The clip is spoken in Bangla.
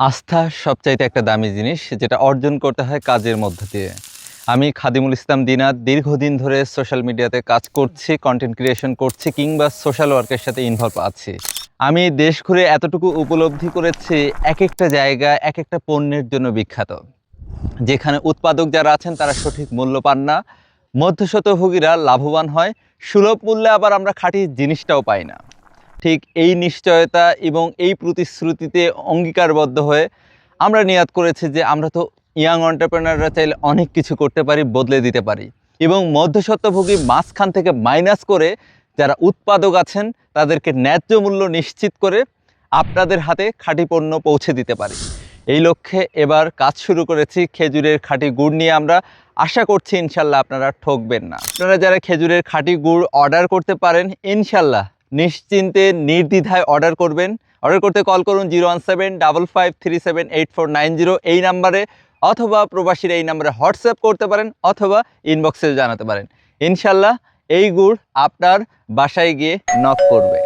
আস্থা সবচাইতে একটা দামি জিনিস, যেটা অর্জন করতে হয় কাজের মধ্য দিয়ে। আমি খাদিমুল ইসলাম দিনাত দীর্ঘদিন ধরে সোশ্যাল মিডিয়াতে কাজ করছি, কন্টেন্ট ক্রিয়েশন করছি কিংবা সোশ্যাল ওয়ার্কের সাথে ইনভলভ আছি। আমি দেশ ঘুরে এতটুকু উপলব্ধি করেছি, এক একটা জায়গা এক একটা পণ্যের জন্য বিখ্যাত। যেখানে উৎপাদক যারা আছেন তারা সঠিক মূল্য পান না, মধ্যস্বত্বভোগীরা লাভবান হয়, সুলভ মূল্যে আবার আমরা খাঁটি জিনিসটাও পাই না। ঠিক এই নিশ্চয়তা এবং এই প্রতিশ্রুতিতে অঙ্গীকারবদ্ধ হয়ে আমরা নিয়াত করেছি যে আমরা তো ইয়াং এন্টারপ্রেনাররা চাইলে অনেক কিছু করতে পারি, বদলে দিতে পারি এবং মধ্যস্বত্বভোগী মাঝখান থেকে মাইনাস করে যারা উৎপাদক আছেন তাদেরকে ন্যায্য মূল্য নিশ্চিত করে আপনাদের হাতে খাঁটি পণ্য পৌঁছে দিতে পারি। এই লক্ষ্যে এবার কাজ শুরু করেছি খেজুরের খাঁটি গুড় নিয়ে। আমরা আশা করছি ইনশাল্লাহ আপনারা ঠকবেন না। আপনারা যারা খেজুরের খাঁটি গুড় অর্ডার করতে পারেন, ইনশাল্লাহ নিশ্চিন্তে নির্দ্বিধায় অর্ডার করবেন। অর্ডার করতে কল করুন 01755378490 এই নাম্বারে, অথবা প্রবাসীরা এই নাম্বারে হোয়াটসঅ্যাপ করতে পারেন, অথবা ইনবক্সে জানাতে পারেন। ইনশাল্লাহ এই গুড় আপনার বাসায় গিয়ে নক করবে।